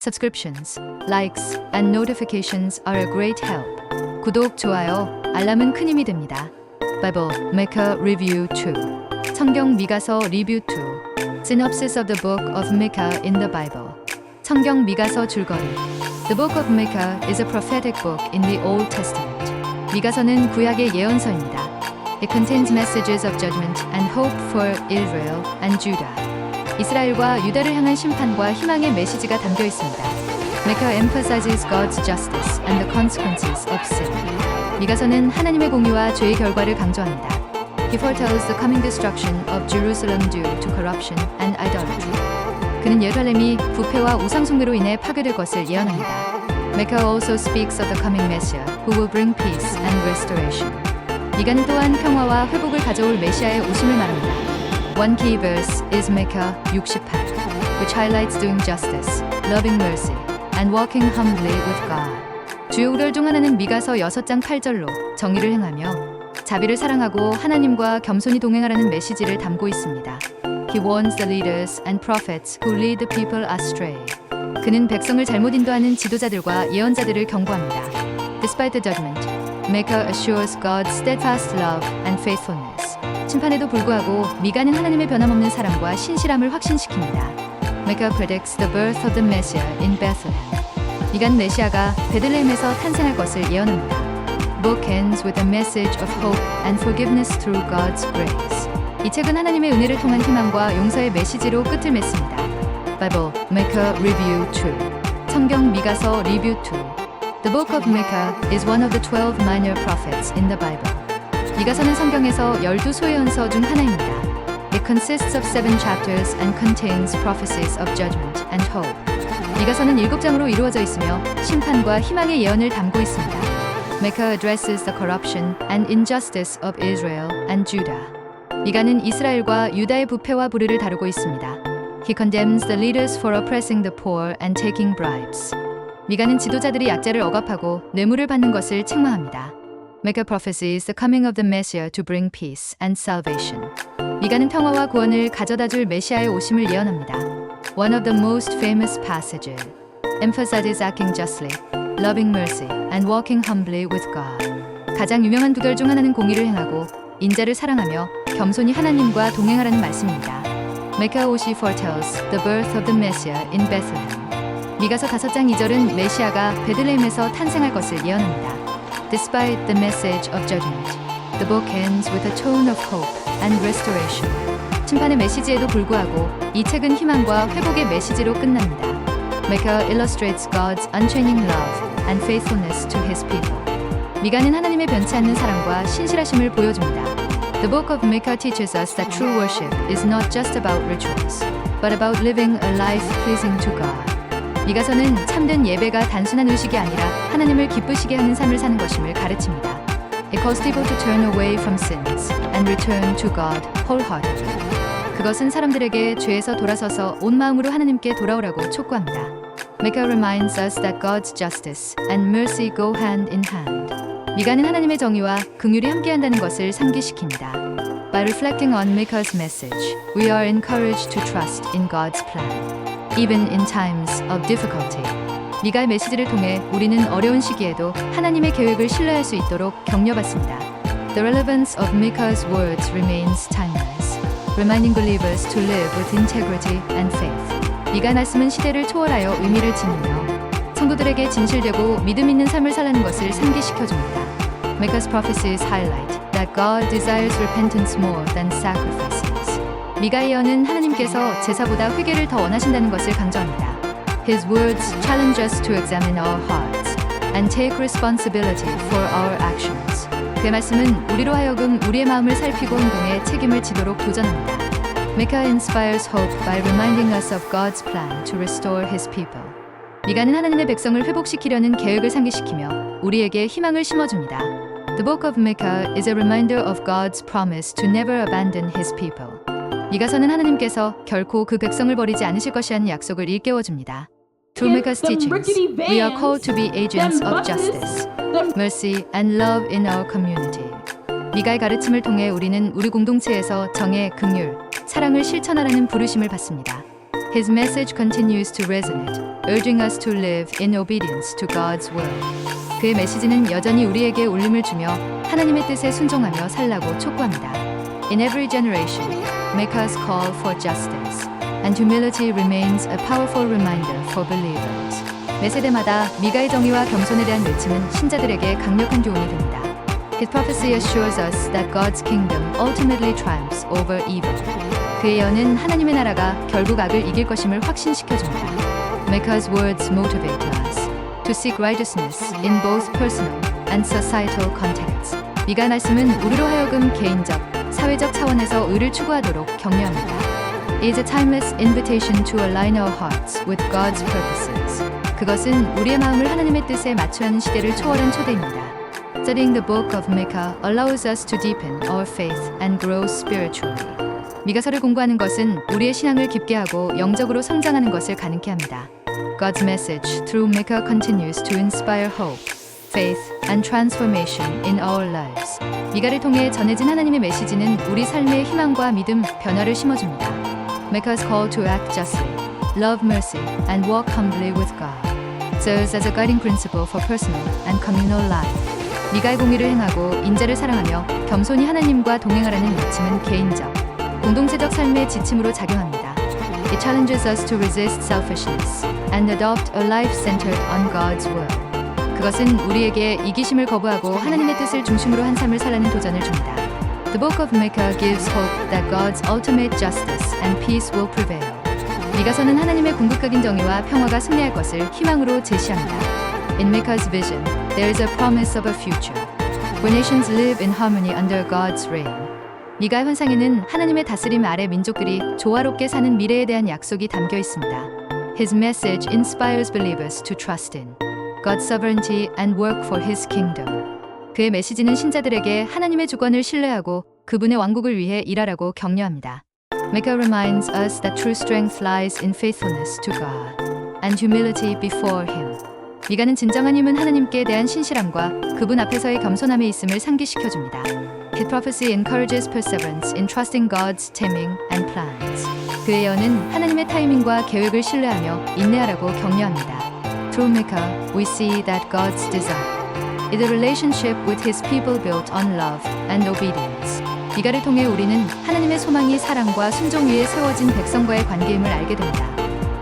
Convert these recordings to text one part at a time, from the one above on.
Subscriptions, likes, and notifications are a great help. 구독, 좋아요, 알람은 큰 힘이 됩니다. Bible Micah Review 2. 성경 미가서 리뷰 2. Synopsis of the book of Micah in the Bible. 성경 미가서 줄거리. The book of Micah is a prophetic book in the Old Testament. 미가서는 구약의 예언서입니다. It contains messages of judgment and hope for Israel and Judah. 이스라엘과 유다를 향한 심판과 희망의 메시지가 담겨 있습니다. Micah emphasizes God's justice and the consequences of sin. 미가서는 하나님의 공의와 죄의 결과를 강조합니다. He foretells the coming destruction of Jerusalem due to corruption and idolatry. 그는 예루살렘이 부패와 우상 숭배로 인해 파괴될 것을 예언합니다. Micah also speaks of the coming Messiah who will bring peace and restoration. 미가는 또한 평화와 회복을 가져올 메시아의 오심을 말합니다. One key verse is Micah 68, which highlights doing justice, loving mercy, and walking humbly with God. 주요 우열 중 하나는 미가서 6장 8절로 정의를 행하며 자비를 사랑하고 하나님과 겸손히 동행하라는 메시지를 담고 있습니다. He warns the leaders and prophets who lead the people astray. 그는 백성을 잘못 인도하는 지도자들과 예언자들을 경고합니다. Despite the judgment, Micah assures God's steadfast love and faithfulness. 심판에도 불구하고 미가는 하나님의 변함없는 사랑과 신실함을 확신시킵니다. Micah predicts the birth of the Messiah in Bethlehem. 미가는 메시아가 베들레헴에서 탄생할 것을 예언합니다. Book ends with a message of hope and forgiveness through God's grace. 이 책은 하나님의 은혜를 통한 희망과 용서의 메시지로 끝을 맺습니다. Bible Micah Review 2. 성경 미가서 리뷰 2. The book of Micah is one of the 12 minor prophets in the Bible. 미가서는 성경에서 12소예언서 중 하나입니다. It consists of 7 chapters and contains prophecies of judgment and hope. 미가서는 7장으로 이루어져 있으며 심판과 희망의 예언을 담고 있습니다. Micah addresses the corruption and injustice of Israel and Judah. 미가는 이스라엘과 유다의 부패와 불의를 다루고 있습니다. He condemns the leaders for oppressing the poor and taking bribes. 미가는 지도자들이 약자를 억압하고 뇌물을 받는 것을 책망합니다. Micah prophesies the coming of the Messiah to bring peace and salvation. 미가는 평화와 구원을 가져다줄 메시아의 오심을 예언합니다. One of the most famous passages emphasizes acting justly, loving mercy, and walking humbly with God. 가장 유명한 구절 중 하나는 공의를 행하고 인자를 사랑하며 겸손히 하나님과 동행하라는 말씀입니다. Micah also foretells the birth of the Messiah in Bethlehem. 미가서 5장 2절은 메시아가 베들레헴에서 탄생할 것을 예언합니다. Despite the message of judgment, the book ends with a tone of hope and restoration. 심판의 메시지에도 불구하고 이 책은 희망과 회복의 메시지로 끝납니다. Micah illustrates God's unchanging love and faithfulness to His people. 미가는 하나님의 변치 않는 사랑과 신실하심을 보여줍니다. The book of Micah teaches us that true worship is not just about rituals, but about living a life pleasing to God. 미가서는 참된 예배가 단순한 의식이 아니라 하나님을 기쁘시게 하는 삶을 사는 것임을 가르칩니다. It calls people to turn away from sins and return to God wholeheartedly. 그것은 사람들에게 죄에서 돌아서서 온 마음으로 하나님께 돌아오라고 촉구합니다. Micah reminds us that God's justice and mercy go hand in hand. 미가는 하나님의 정의와 긍휼이 함께한다는 것을 상기시킵니다. By reflecting on Micah's message, we are encouraged to trust in God's plan. Even in times of difficulty. 미가의 메시지를 통해 우리는 어려운 시기에도 하나님의 계획을 신뢰할 수 있도록 격려받습니다. The relevance of Micah's words remains timeless, reminding believers to live with integrity and faith. 미가의 말씀은 시대를 초월하여 의미를 지니며 성도들에게 진실되고 믿음 있는 삶을 살라는 것을 상기시켜줍니다. Micah's prophecies highlight that God desires repentance more than sacrifices. 미가의 예언은 하나님께서 제사보다 회개를 더 원하신다는 것을 강조합니다. His words challenge us to examine our hearts and take responsibility for our actions. 그의 말씀은 우리로 하여금 우리의 마음을 살피고 행동에 책임을 지도록 도전합니다. Micah inspires hope by reminding us of God's plan to restore His people. 미가는 하나님의 백성을 회복시키려는 계획을 상기시키며 우리에게 희망을 심어줍니다. The book of Micah is a reminder of God's promise to never abandon His people. 미가서는 하나님께서 결코 그 백성을 버리지 않으실 것이라는 약속을 일깨워줍니다. Through Micah's teachings, we are called to be agents of justice, mercy, and love in our community. 미가의 가르침을 통해 우리는 우리 공동체에서 정의, 긍휼, 사랑을 실천하라는 부르심을 받습니다. His message continues to resonate, urging us to live in obedience to God's will. 그의 메시지는 여전히 우리에게 울림을 주며 하나님의 뜻에 순종하며 살라고 촉구합니다. In every generation, make us call for justice, and humility remains a powerful reminder for believers. 매 세대마다 미가의 정의와 겸손에 대한 외침은 신자들에게 강력한 교훈이 됩니다. His prophecy assures us that God's kingdom ultimately triumphs over evil. 그의 예언은 하나님의 나라가 결국 악을 이길 것임을 확신시켜줍니다. Make us words motivate us to seek righteousness in both personal and societal contexts. 미가의 말씀은 우리로 하여금 개인적, 사회적 차원에서 의를 추구하도록 격려합니다. It is a timeless invitation to align our hearts with God's purposes. 그것은 우리의 마음을 하나님의 뜻에 맞추라는 시대를 초월한 초대입니다. Studying the book of Micah allows us to deepen our faith and grow spiritually. 미가서를 공부하는 것은 우리의 신앙을 깊게 하고 영적으로 성장하는 것을 가능케 합니다. God's message through Micah continues to inspire hope, faith, and transformation in our lives. 미가를 통해 전해진 하나님의 메시지는 우리 삶의 희망과 믿음, 변화를 심어줍니다. Micah's call to act justly, love mercy, and walk humbly with God serves as a guiding principle for personal and communal life. 미가의 공의를 행하고 인자를 사랑하며 겸손히 하나님과 동행하라는 외침은 개인적, 공동체적 삶의 지침으로 작용합니다. It challenges us to resist selfishness and adopt a life centered on God's will. 그것은 우리에게 이기심을 거부하고 하나님의 뜻을 중심으로 한 삶을 살라는 도전을 줍니다. The book of Micah gives hope that God's ultimate justice and peace will prevail. 미가서는 하나님의 궁극적인 정의와 평화가 승리할 것을 희망으로 제시합니다. In Micah's vision, there is a promise of a future where nations live in harmony under God's reign. 미가의 환상에는 하나님의 다스림 아래 민족들이 조화롭게 사는 미래에 대한 약속이 담겨 있습니다. His message inspires believers to trust in God's sovereignty and work for His kingdom. 그의 메시지는 신자들에게 하나님의 주권을 신뢰하고 그분의 왕국을 위해 일하라고 격려합니다. Micah reminds us that true strength lies in faithfulness to God and humility before Him. 미가는 진정한 힘은 하나님께 대한 신실함과 그분 앞에서의 겸손함에 있음을 상기시켜줍니다. His prophecy encourages perseverance in trusting God's timing and plans. 그의 예언은 하나님의 타이밍과 계획을 신뢰하며 인내하라고 격려합니다. Through Micah, we see that God's desire is a relationship with His people built on love and obedience. 미가를 통해 우리는 하나님의 소망이 사랑과 순종 위에 세워진 백성과의 관계임을 알게 됩니다.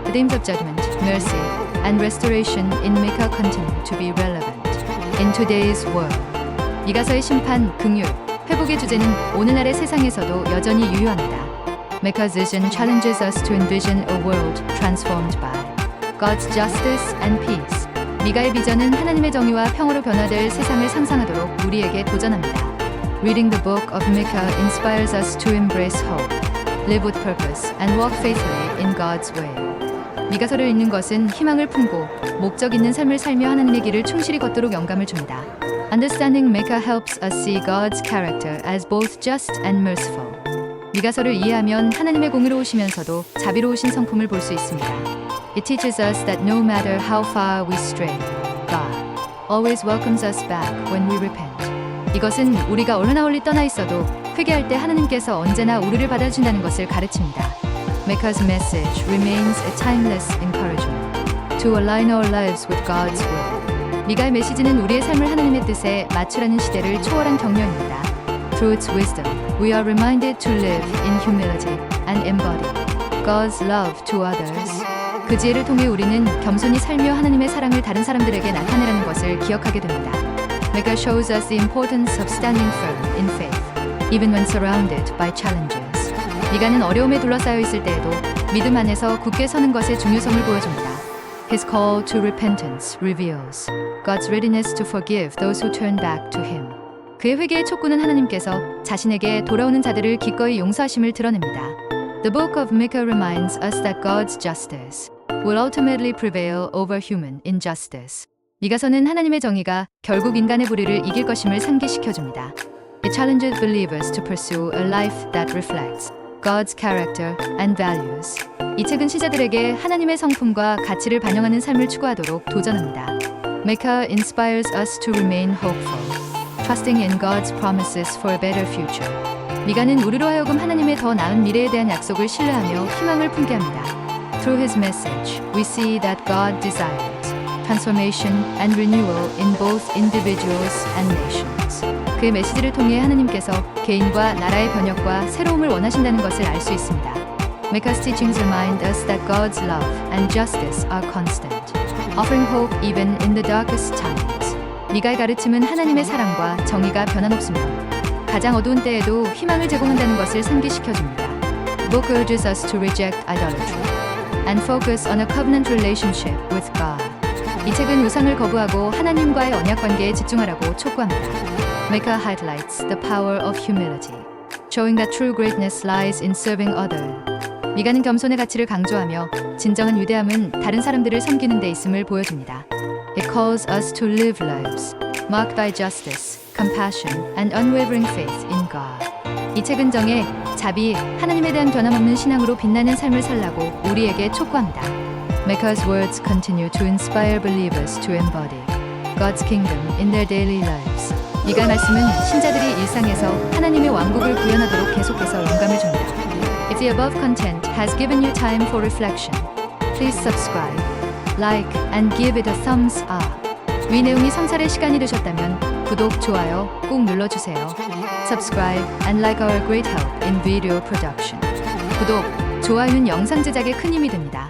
The themes of judgment, mercy, and restoration in Micah continue to be relevant in today's world. 미가서의 심판, 긍휼, 회복의 주제는 오늘날의 세상에서도 여전히 유효합니다. Micah's vision challenges us to envision a world transformed by God's justice and peace. 미가의 비전은 하나님의 정의와 평화로 변화될 세상을 상상하도록 우리에게 도전합니다. Reading the book of Micah inspires us to embrace hope, live with purpose, and walk faithfully in God's way. 미가서를 읽는 것은 희망을 품고 목적 있는 삶을 살며 하나님의 길을 충실히 걷도록 영감을 줍니다. Understanding Micah helps us see God's character as both just and merciful. 미가서를 이해하면 하나님의 공의로우시면서도 자비로우신 성품을 볼 수 있습니다. It teaches us that no matter how far we stray, God always welcomes us back when we repent. 이것은 우리가 얼마나 멀리 떠나 있어도 회개할 때 하나님께서 언제나 우리를 받아준다는 것을 가르칩니다. Micah's message remains a timeless encouragement to align our lives with God's will. 미가의 메시지는 우리의 삶을 하나님의 뜻에 맞추라는 시대를 초월한 격려입니다. Through its wisdom, we are reminded to live in humility and embody God's love to others. 그 지혜를 통해 우리는 겸손히 살며 하나님의 사랑을 다른 사람들에게 나타내라는 것을 기억하게 됩니다. Micah shows us the importance of standing firm in faith, even when surrounded by challenges. 미가는 어려움에 둘러싸여 있을 때에도 믿음 안에서 굳게 서는 것의 중요성을 보여줍니다. His call to repentance reveals God's readiness to forgive those who turn back to Him. 그의 회개의 촉구는 하나님께서 자신에게 돌아오는 자들을 기꺼이 용서하심을 드러냅니다. The book of Micah reminds us that God's justice will ultimately prevail over human injustice. 미가서는 하나님의 정의가 결국 인간의 불의를 이길 것임을 상기시켜줍니다. It challenges believers to pursue a life that reflects God's character and values. 이 책은 시자들에게 하나님의 성품과 가치를 반영하는 삶을 추구하도록 도전합니다. Micah inspires us to remain hopeful, trusting in God's promises for a better future. 미가는 우리로 하여금 하나님의 더 나은 미래에 대한 약속을 신뢰하며 희망을 품게 합니다. Through his message, we see that God desires transformation and renewal in both individuals and nations. 그 메시지를 통해 하나님께서 개인과 나라의 변혁과 새로움을 원하신다는 것을 알 수 있습니다. Micah's teachings remind us that God's love and justice are constant, offering hope even in the darkest times. 미가의 가르침은 하나님의 사랑과 정의가 변함없습니다. 가장 어두운 때에도 희망을 제공한다는 것을 상기시켜줍니다. The book urges us to reject idolatry and focus on a covenant relationship with God. 이 책은 우상을 거부하고 하나님과의 언약 관계에 집중하라고 촉구합니다. Micah highlights the power of humility, showing that true greatness lies in serving others. 미가는 겸손의 가치를 강조하며 진정한 위대함은 다른 사람들을 섬기는 데 있음을 보여줍니다. It calls us to live lives marked by justice, compassion, and unwavering faith in God. 이 책은 정의, 자비, 하나님에 대한 변함없는 신앙으로 빛나는 삶을 살라고 우리에게 촉구합니다. Micah's words continue to inspire believers to embody God's kingdom in their daily lives. 미가 말씀은 신자들이 일상에서 하나님의 왕국을 구현하도록 계속해서 영감을 줍니다. If the above content has given you time for reflection, please subscribe, like, and give it a thumbs up. 위 내용이 성찰의 시간이 되셨다면 구독, 좋아요 꼭 눌러주세요. Subscribe and like our great help in video production. 구독, 좋아요는 영상 제작에 큰 힘이 됩니다.